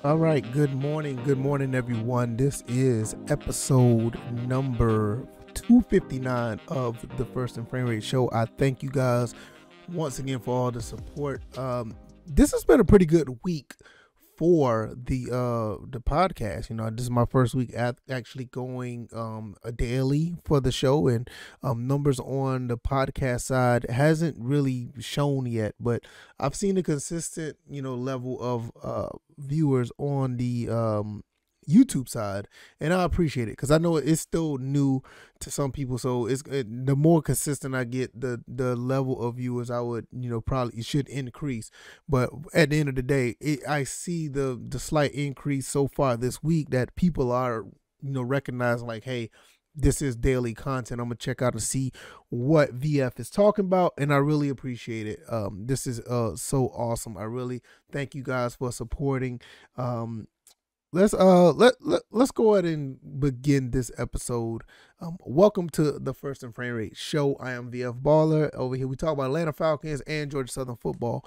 All right, good morning, everyone. This is episode number 259 of the First and Frame Rate Show. I thank you guys once again for all the support. This has been a pretty good week for the podcast. This is my first week actually going a daily for the show, and numbers on the podcast side hasn't really shown yet, but I've seen a consistent level of viewers on the YouTube side, and I appreciate it because I know it's still new to some people. So the more consistent I get, the level of viewers I would probably should increase. But at the end of the day, I see the slight increase so far this week that people are recognizing like, hey, this is daily content. I'm gonna check out to see what VF is talking about, and I really appreciate it. This is so awesome. I really thank you guys for supporting. Let's go ahead and begin this episode. Welcome to the First and Frame Rate Show. I am VF Baller. Over here we talk about Atlanta Falcons and Georgia Southern football.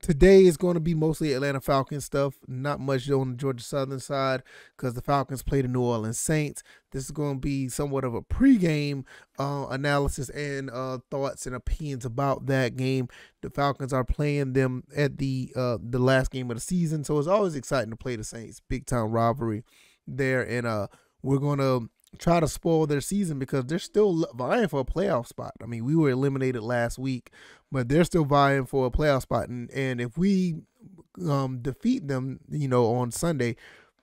Today is going to be mostly Atlanta Falcons stuff, not much on the Georgia Southern side because the Falcons play the New Orleans Saints. This is going to be somewhat of a pregame analysis and thoughts and opinions about that game. The Falcons are playing them at the last game of the season, so it's always exciting to play the Saints. Big time rivalry there, and we're going to try to spoil their season because they're still vying for a playoff spot. I mean, we were eliminated last week, but they're still vying for a playoff spot. And if we defeat them, on Sunday,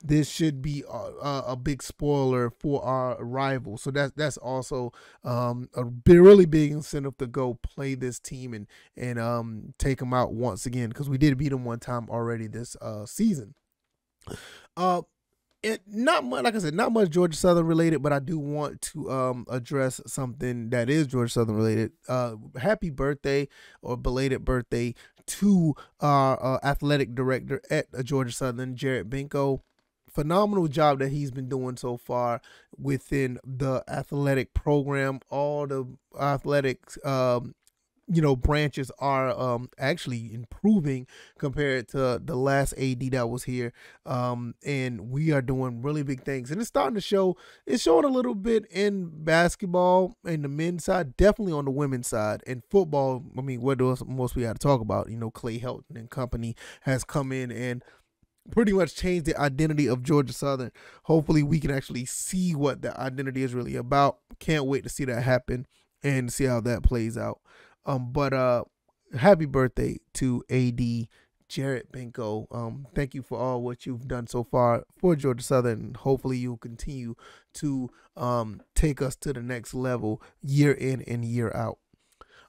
this should be a big spoiler for our rival. So that's also a really big incentive to go play this team and take them out once again, because we did beat them one time already this season. Not much, like I said, not much Georgia Southern related, but I do want to address something that is Georgia Southern related. Happy birthday or belated birthday to our athletic director at Georgia Southern, Jared Benko. Phenomenal job that he's been doing so far within the athletic program. All the athletics branches are actually improving compared to the last AD that was here. And we are doing really big things. And it's starting to show. It's showing a little bit in basketball and the men's side, definitely on the women's side. And football, I mean, what do most we got to talk about? Clay Helton and company has come in and pretty much changed the identity of Georgia Southern. Hopefully we can actually see what the identity is really about. Can't wait to see that happen and see how that plays out. But happy birthday to AD Jared Benko. Thank you for all what you've done so far for Georgia Southern. Hopefully you'll continue to take us to the next level year in and year out.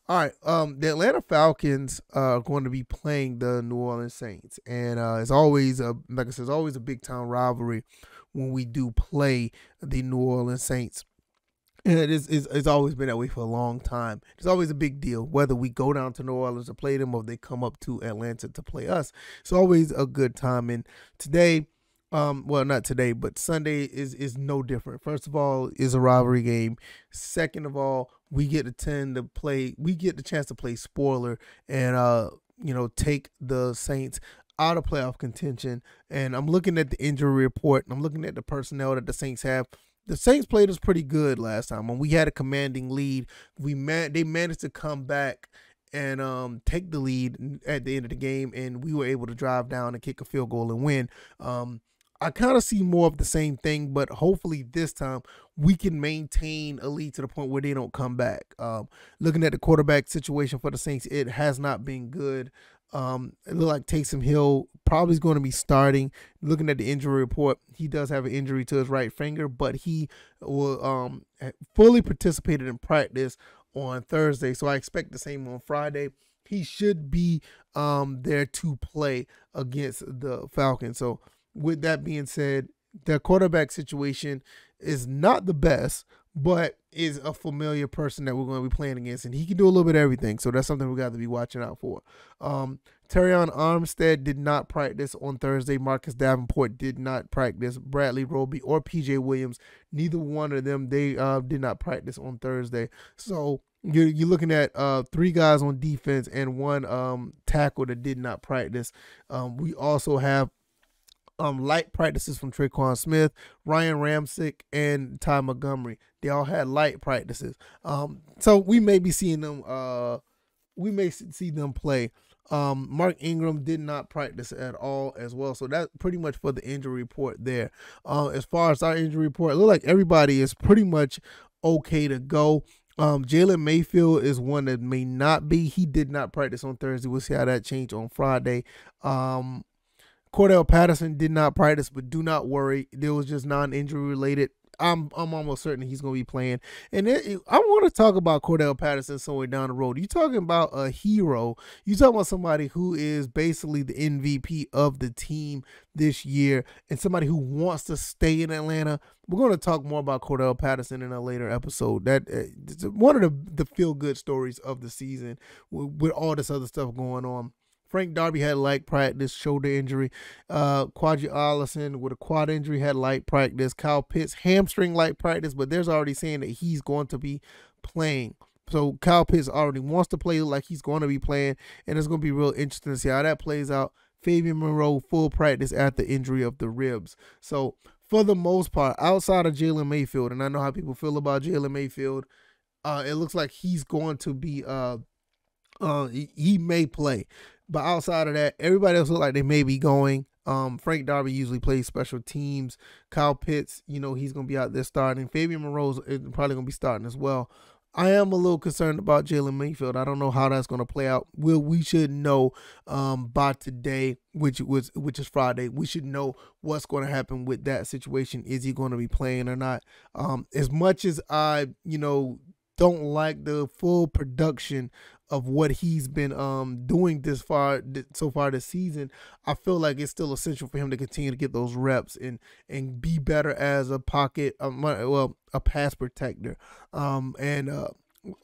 All right, the Atlanta Falcons are going to be playing the New Orleans Saints, and it's always like I said, it's always a big time rivalry when we do play the New Orleans Saints. And it's always been that way for a long time. It's always a big deal whether we go down to New Orleans to play them or they come up to Atlanta to play us. It's always a good time. And today, well, not today, but Sunday is no different. First of all, is a rivalry game. Second of all, we get the chance to play spoiler and take the Saints out of playoff contention. And I'm looking at the injury report, and I'm looking at the personnel that the Saints have. The Saints played us pretty good last time. When we had a commanding lead, they managed to come back and take the lead at the end of the game, and we were able to drive down and kick a field goal and win. I kind of see more of the same thing, but hopefully this time we can maintain a lead to the point where they don't come back. Looking at the quarterback situation for the Saints, it has not been good. It looked like Taysom Hill probably is going to be starting. Looking at the injury report, he does have an injury to his right finger, but he will fully participated in practice on Thursday, so I expect the same on Friday. He should be there to play against the Falcons. So with that being said, the quarterback situation is not the best, but is a familiar person that we're going to be playing against, and he can do a little bit of everything, so that's something we got to be watching out for. Terrion Armstead did not practice on Thursday. Marcus Davenport did not practice. Bradley Roby or PJ Williams, neither one of them, they did not practice on Thursday. So you're looking at 3 guys on defense and 1 tackle that did not practice. We also have light practices from Traquan Smith, Ryan Ramczyk, and Ty Montgomery. They all had light practices. So we may be seeing them. We may see them play. Mark Ingram did not practice at all as well. So that's pretty much for the injury report there. As far as our injury report, it looks like everybody is pretty much okay to go. Jalen Mayfield is one that may not be. He did not practice on Thursday. We'll see how that changed on Friday. Cordell Patterson did not practice, but do not worry. It was just non-injury related. I'm almost certain he's going to be playing. And I want to talk about Cordell Patterson somewhere down the road. You're talking about a hero. You're talking about somebody who is basically the MVP of the team this year and somebody who wants to stay in Atlanta. We're going to talk more about Cordell Patterson in a later episode. It's one of the feel-good stories of the season with all this other stuff going on. Frank Darby had light practice, shoulder injury. Quadri Allison with a quad injury had light practice. Kyle Pitts, hamstring light practice, but there's already saying that he's going to be playing. So Kyle Pitts already wants to play like he's going to be playing, and it's going to be real interesting to see how that plays out. Fabian Moreau, full practice after injury of the ribs. So for the most part, outside of Jalen Mayfield, and I know how people feel about Jalen Mayfield, it looks like he's going to be he may play. But outside of that, everybody else look like they may be going. Frank Darby usually plays special teams. Kyle Pitts, he's going to be out there starting. Fabian Moreau is probably going to be starting as well. I am a little concerned about Jalen Mayfield. I don't know how that's going to play out. We should know by today, which is Friday. We should know what's going to happen with that situation. Is he going to be playing or not? As much as I, don't like the full production of what he's been doing so far this season, I feel like it's still essential for him to continue to get those reps and be better as a pocket, a pass protector.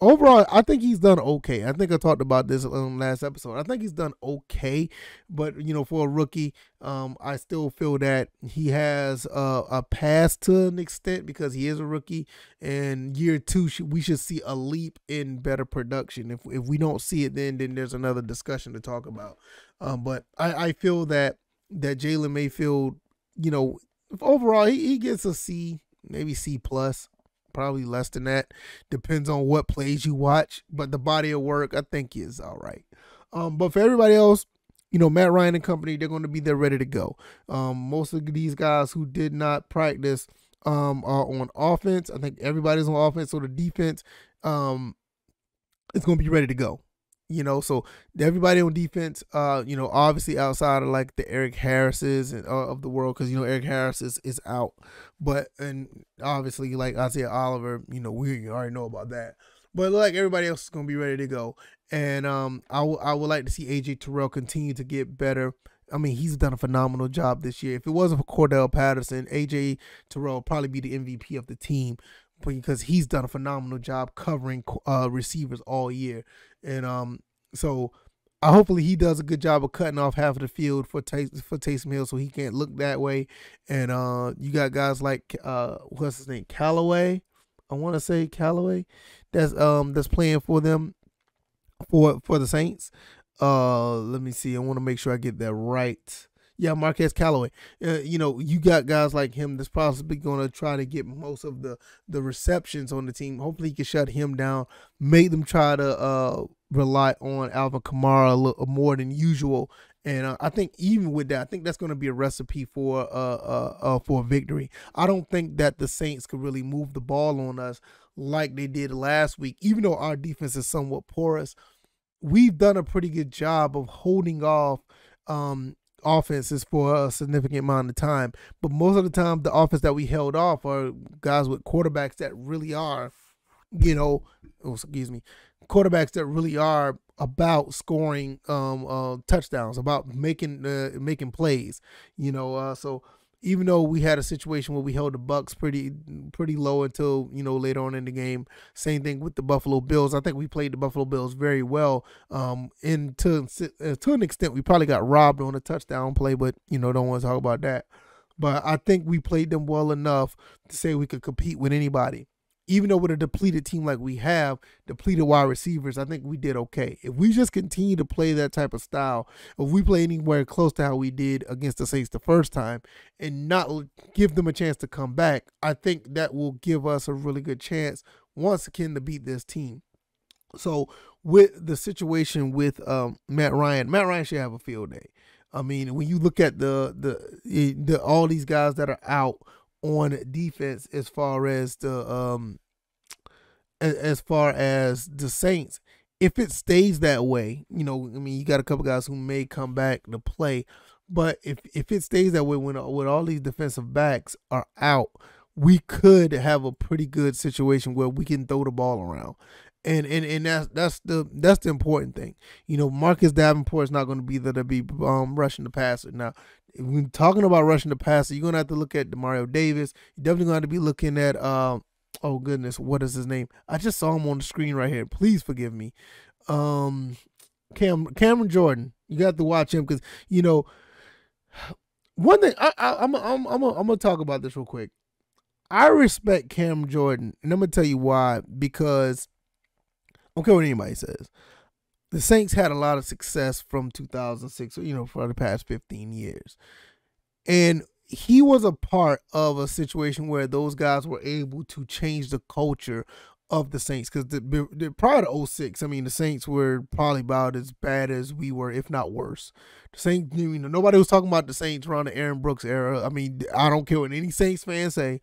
Overall, I think he's done okay. I think I talked about this last episode. I think he's done okay, but for a rookie, I still feel that he has a pass to an extent because he is a rookie. And year two, we should see a leap in better production. If we don't see it, then there's another discussion to talk about. But I feel that Jalen Mayfield, overall he gets a C, maybe C plus. Probably less than that. Depends on what plays you watch. But the body of work, I think, is all right. But for everybody else, Matt Ryan and company, they're going to be there ready to go. Most of these guys who did not practice are on offense. I think everybody's on offense. So the defense is going to be ready to go. So everybody on defense, obviously outside of like the Eric Harrises of the world, because Eric Harris is out, and obviously like Isaiah Oliver, we already know about that. But like everybody else is gonna be ready to go, and I would like to see AJ Terrell continue to get better. I mean, he's done a phenomenal job this year. If it wasn't for Cordell Patterson, AJ Terrell would probably be the MVP of the team, because he's done a phenomenal job covering receivers all year. And so hopefully he does a good job of cutting off half of the field for Taysom Hill so he can't look that way. And you got guys like what's his name, Callaway. I want to say Callaway that's playing for them for the Saints. Let me see. I want to make sure I get that right. Yeah, Marquez Callaway. You got guys like him that's possibly going to try to get most of the receptions on the team. Hopefully he can shut him down, make them try to rely on Alvin Kamara a little more than usual. And I think even with that, I think that's going to be a recipe for a victory. I don't think that the Saints could really move the ball on us like they did last week, even though our defense is somewhat porous. We've done a pretty good job of holding off offenses for a significant amount of time, but most of the time the offense that we held off are guys with quarterbacks that really are, quarterbacks that really are about scoring touchdowns, about making plays, so even though we had a situation where we held the Bucks pretty low until later on in the game. Same thing with the Buffalo Bills. I think we played the Buffalo Bills very well. And to an extent, we probably got robbed on a touchdown play, but don't want to talk about that. But I think we played them well enough to say we could compete with anybody. even though with a depleted team like we have, depleted wide receivers, I think we did okay. If we just continue to play that type of style, if we play anywhere close to how we did against the Saints the first time and not give them a chance to come back, I think that will give us a really good chance once again to beat this team. So with the situation with Matt Ryan should have a field day. I mean, when you look at the all these guys that are out on defense, as far as the Saints, if it stays that way, I mean, you got a couple guys who may come back to play, but if it stays that way, when all these defensive backs are out, we could have a pretty good situation where we can throw the ball around. And that's the important thing. Marcus Davenport is not going to be there to be rushing the passer. Now, when talking about rushing the passer, you're going to have to look at Demario Davis. You're definitely going to be looking at oh goodness, what is his name? I just saw him on the screen right here. Please forgive me. Cameron Jordan. You got to watch him because one thing I'm gonna talk about this real quick. I respect Cam Jordan, and I'm gonna tell you why. Because I don't care what anybody says, the Saints had a lot of success from 2006, for the past 15 years. And he was a part of a situation where those guys were able to change the culture of the Saints. Because prior to 2006, I mean, the Saints were probably about as bad as we were, if not worse. The Saints, nobody was talking about the Saints around the Aaron Brooks era. I mean, I don't care what any Saints fans say.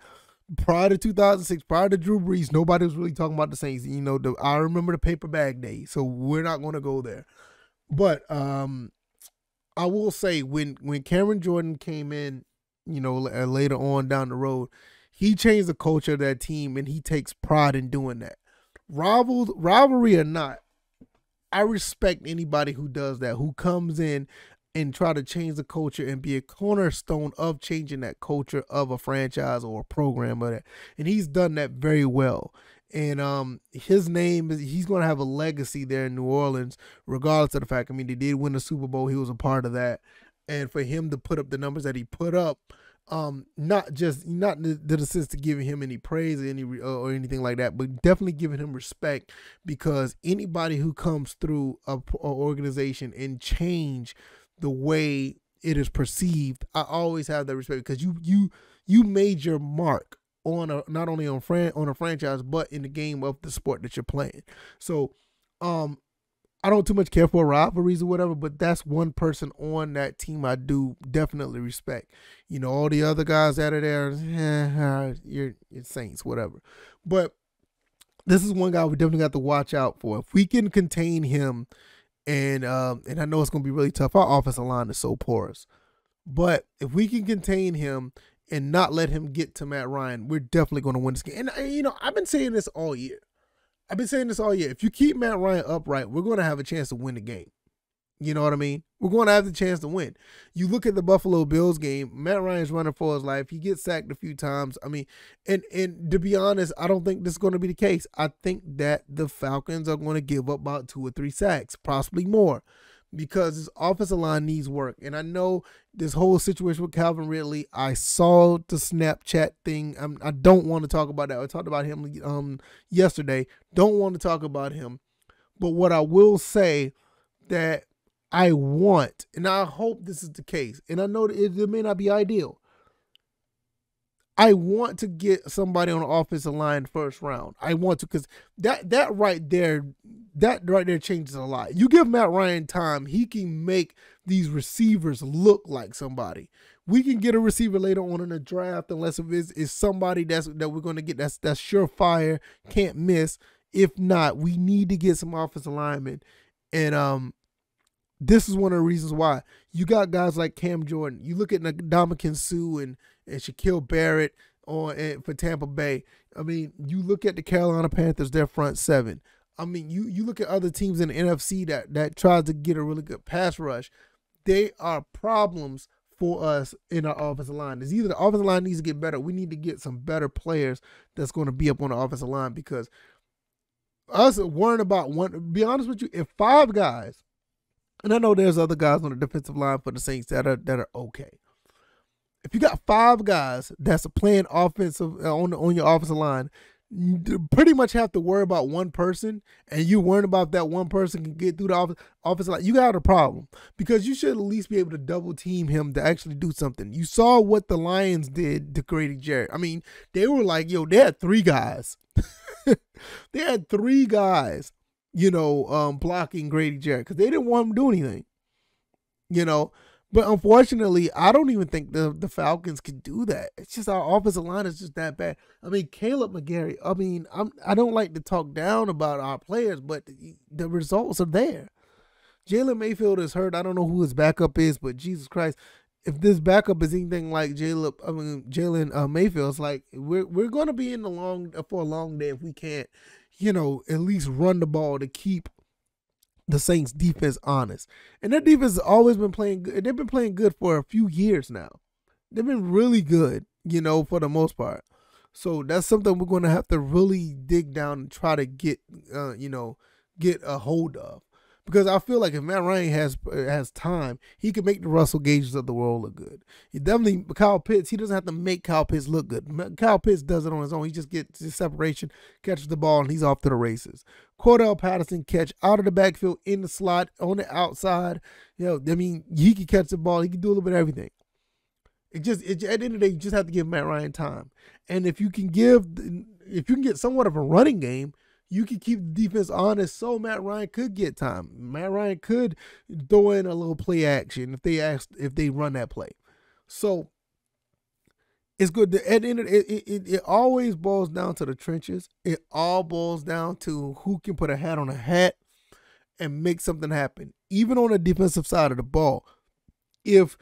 Prior to 2006, prior to Drew Brees, nobody was really talking about the Saints. I remember the paper bag day, so we're not going to go there. But I will say when Cameron Jordan came in, later on down the road, he changed the culture of that team, and he takes pride in doing that. Rivalry or not, I respect anybody who does that, who comes in and try to change the culture and be a cornerstone of changing that culture of a franchise or a program or that. And he's done that very well. And his name he's going to have a legacy there in New Orleans, regardless of the fact. I mean, they did win the Super Bowl. He was a part of that. And for him to put up the numbers that he put up, not the sense to giving him any praise or anything like that, but definitely giving him respect, because anybody who comes through a organization and change the way it is perceived, I always have that respect, because you made your mark on not only on a franchise, but in the game of the sport that you're playing. So I don't too much care for rivalries or whatever, but that's one person on that team I do definitely respect. All the other guys out of there, you're Saints, whatever. But this is one guy we definitely got to watch out for. If we can contain him, and I know it's going to be really tough. Our offensive line is so porous. But if we can contain him and not let him get to Matt Ryan, we're definitely going to win this game. And, I've been saying this all year. If you keep Matt Ryan upright, we're going to have a chance to win the game. You know what I mean? We're going to have the chance to win. You look at the Buffalo Bills game, Matt Ryan's running for his life. He gets sacked a few times. I mean, and to be honest, I don't think this is going to be the case. I think that the Falcons are going to give up about 2 or 3 sacks, possibly more, because this offensive line needs work. And I know this whole situation with Calvin Ridley, I saw the Snapchat thing. I don't want to talk about that. I talked about him yesterday. Don't want to talk about him. But what I will say that I want, and I hope this is the case, and I know that it may not be ideal, I want to get somebody on the offensive line first round. I want to, because that right there changes a lot. You give Matt Ryan time, he can make these receivers look like somebody. We can get a receiver later on in the draft, unless it is somebody that we're going to get that's surefire, can't miss. If not, we need to get some offensive linemen. And this is one of the reasons why. You got guys like Cam Jordan. You look at Ndamukong Suh and Shaquille Barrett for Tampa Bay. I mean, you look at the Carolina Panthers, their front seven. I mean, you look at other teams in the NFC that tries to get a really good pass rush. They are problems for us in our offensive line. It's either the offensive line needs to get better. We need to get some better players that's going to be up on the offensive line, because us worrying about one, to be honest with you, if 5 guys, and I know there's other guys on the defensive line for the Saints that are okay. If you got 5 guys that's playing offensive on your offensive line pretty much have to worry about one person, and you worrying about that one person can get through the office line, you got a problem, because you should at least be able to double team him to actually do something. You saw what the Lions did to Grady Jarrett. I mean, they were like, yo, they had 3 guys. They had 3 guys, blocking Grady Jarrett because they didn't want him to do anything, But unfortunately, I don't even think the Falcons can do that. It's just our offensive line is just that bad. I mean, Caleb McGarry, I don't like to talk down about our players, but the results are there. Jalen Mayfield is hurt. I don't know who his backup is, but Jesus Christ, if this backup is anything like Jalen Mayfield, it's like we're going to be for a long day if we can't, at least run the ball to keep the Saints defense honest. And their defense has always been playing good. They've been playing good for a few years now. They've been really good, for the most part. So that's something we're going to have to really dig down and try to get a hold of. Because I feel like if Matt Ryan has time, he can make the Russell Gages of the world look good. Kyle Pitts, he doesn't have to make Kyle Pitts look good. Kyle Pitts does it on his own. He just gets his separation, catches the ball, and he's off to the races. Cordell Patterson catch out of the backfield, in the slot, on the outside. He can catch the ball. He can do a little bit of everything. At the end of the day, you just have to give Matt Ryan time. And if you can get somewhat of a running game, you can keep the defense honest so Matt Ryan could get time. Matt Ryan could throw in a little play action if they run that play. So it's good. At the end of it always boils down to the trenches. It all boils down to who can put a hat on a hat and make something happen. Even on the defensive side of the ball. If,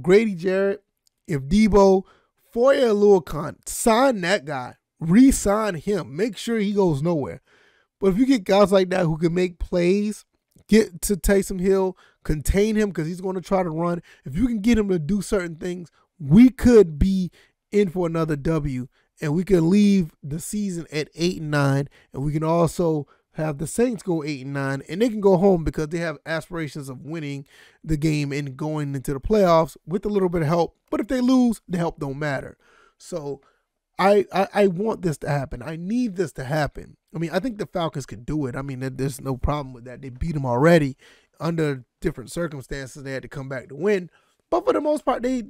Grady Jarrett, if Debo, Foyer Luakon, sign that guy. Re-sign him. Make sure he goes nowhere. But if you get guys like that who can make plays, get to Taysom Hill, contain him because he's going to try to run. If you can get him to do certain things, we could be in for another W, and we can leave the season at 8-9, and we can also have the Saints go 8-9, and they can go home because they have aspirations of winning the game and going into the playoffs with a little bit of help. But if they lose, the help don't matter. So I want this to happen. I need this to happen. I think the Falcons can do it. There's no problem with that. They beat them already under different circumstances. They had to come back to win. But for the most part, they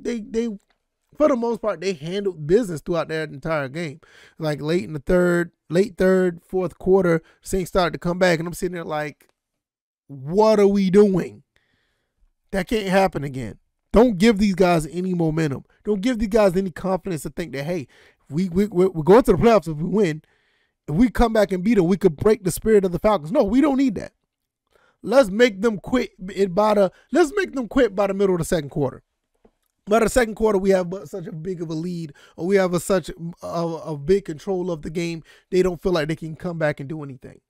handled business throughout that entire game. Like late third, fourth quarter, Saints started to come back, and I'm sitting there like, what are we doing? That can't happen again. Don't give these guys any momentum. Don't give these guys any confidence to think that, hey, we're going to the playoffs if we win. If we come back and beat them, we could break the spirit of the Falcons. No, we don't need that. Let's make them quit by the middle of the second quarter. By the second quarter, we have such a big of a lead, or we have such a big control of the game, they don't feel like they can come back and do anything.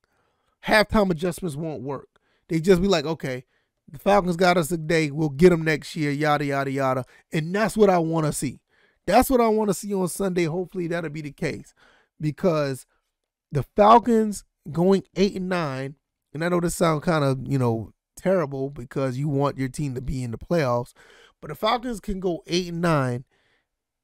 Halftime adjustments won't work. They just be like, okay, the Falcons got us today, we'll get them next year, yada, yada, yada. And that's what I want to see. That's what I want to see on Sunday. Hopefully that'll be the case, because the Falcons going 8-9, and I know this sounds kind of, terrible because you want your team to be in the playoffs, but the Falcons can go 8-9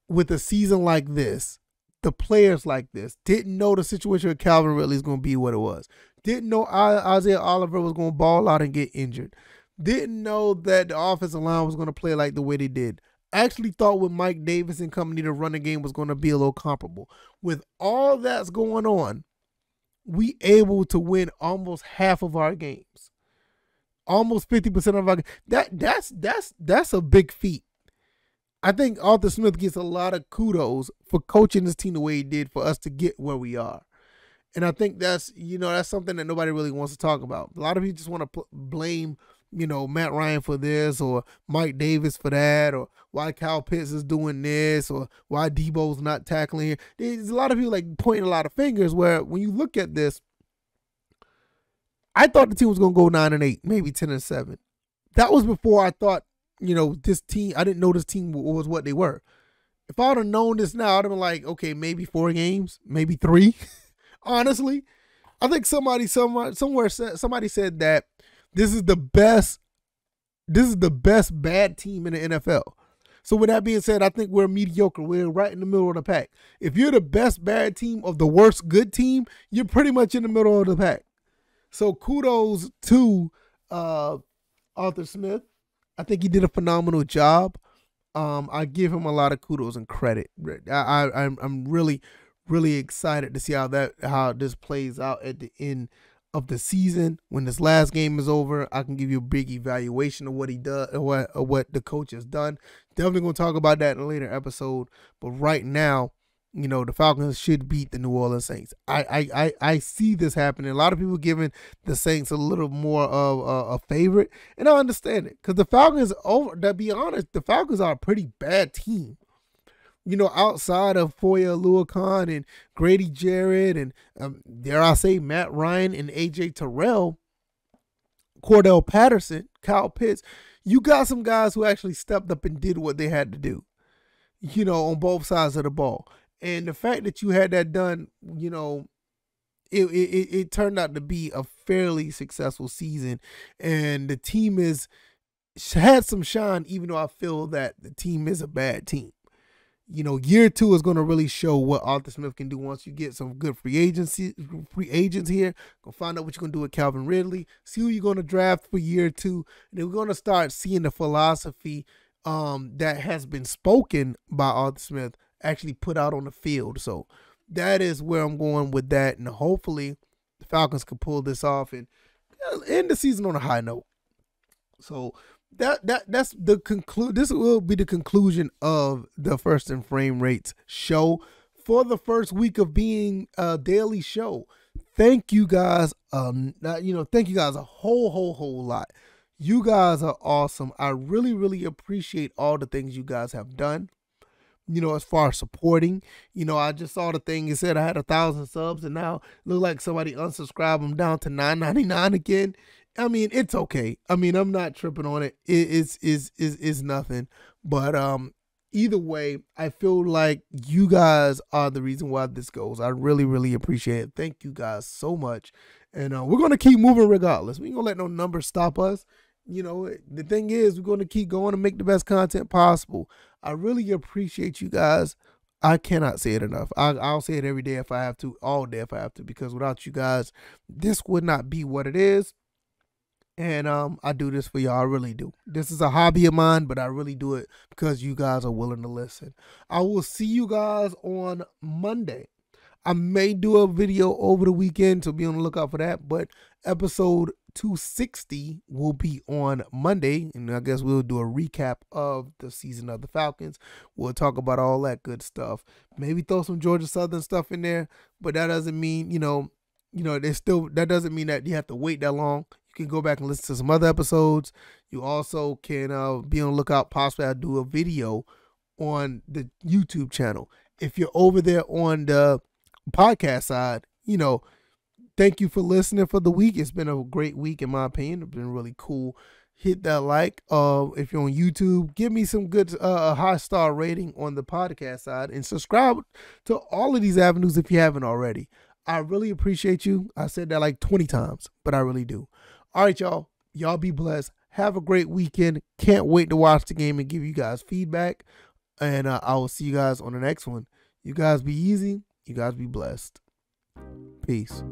with a season like this, the players like this, didn't know the situation with Calvin Ridley is going to be what it was, didn't know Isaiah Oliver was going to ball out and get injured, didn't know that the offensive line was going to play like the way they did. Actually thought with Mike Davis and company to run the game was going to be a little comparable. With all that's going on, we able to win almost half of our games. Almost 50% of our games. That's a big feat. I think Arthur Smith gets a lot of kudos for coaching this team the way he did for us to get where we are. And I think that's something that nobody really wants to talk about. A lot of people just want to blame Matt Ryan for this, or Mike Davis for that, or why Kyle Pitts is doing this, or why Debo's not tackling here. There's a lot of people like pointing a lot of fingers, where when you look at this, I thought the team was going to go 9-8, maybe 10-7. That was before I thought, this team, I didn't know this team was what they were. If I would have known this now, I'd have been like, okay, maybe 4 games, maybe 3. Honestly, I think somebody said that this is the best bad team in the NFL. So with that being said, I think we're mediocre. We're right in the middle of the pack. If you're the best bad team of the worst good team, you're pretty much in the middle of the pack. So kudos to Arthur Smith. I think he did a phenomenal job. I give him a lot of kudos and credit. I'm really, really excited to see how this plays out at the end of the season. When this last game is over, I can give you a big evaluation of what he does, or what the coach has done. Definitely gonna talk about that in a later episode. But right now, the Falcons should beat the New Orleans Saints. I see this happening. A lot of people giving the Saints a little more of a favorite, and I understand it because the Falcons, to be honest, the Falcons are a pretty bad team. Outside of Foye Oluokun and Grady Jarrett and, dare I say, Matt Ryan and A.J. Terrell, Cordell Patterson, Kyle Pitts, you got some guys who actually stepped up and did what they had to do, on both sides of the ball. And the fact that you had that done, it turned out to be a fairly successful season. And the team had some shine, even though I feel that the team is a bad team. Year 2 is going to really show what Arthur Smith can do once you get some good free agents here. Go find out what you're going to do with Calvin Ridley. See who you're going to draft for year 2. And then we're going to start seeing the philosophy that has been spoken by Arthur Smith actually put out on the field. So that is where I'm going with that. And hopefully the Falcons can pull this off and end the season on a high note. So that's the conclude. This will be the conclusion of the First and Frame Rates show for the first week of being a daily show. Thank you guys. Thank you guys a whole lot. You guys are awesome. I really, really appreciate all the things you guys have done. As far as supporting, I just saw the thing. It said I had 1,000 subs, and now it look like somebody unsubscribed them down to $9.99 again. I mean, it's okay. I mean, I'm not tripping on it. It's nothing. But either way, I feel like you guys are the reason why this goes. I really, really appreciate it. Thank you guys so much. And we're going to keep moving regardless. We ain't going to let no numbers stop us. The thing is, we're going to keep going and make the best content possible. I really appreciate you guys. I cannot say it enough. I'll say it every day if I have to, all day if I have to, because without you guys, this would not be what it is. And I do this for y'all. I really do. This is a hobby of mine, but I really do it because you guys are willing to listen. I will see you guys on Monday. I may do a video over the weekend, so be on the lookout for that. But episode 260 will be on Monday, and I guess we'll do a recap of the season of the Falcons. We'll talk about all that good stuff. Maybe throw some Georgia Southern stuff in there, but that doesn't mean, that doesn't mean that you have to wait that long. You can go back and listen to some other episodes. You also can be on the lookout. Possibly I'll do a video on the YouTube channel. If you're over there on the podcast side, thank you for listening for the week. It's been a great week in my opinion. It's been really cool. Hit that like. If you're on YouTube, give me some good high star rating on the podcast side, and subscribe to all of these avenues if you haven't already. I really appreciate you. I said that like 20 times, but I really do. All right, y'all. Y'all be blessed. Have a great weekend. Can't wait to watch the game and give you guys feedback. And I will see you guys on the next one. You guys be easy. You guys be blessed. Peace.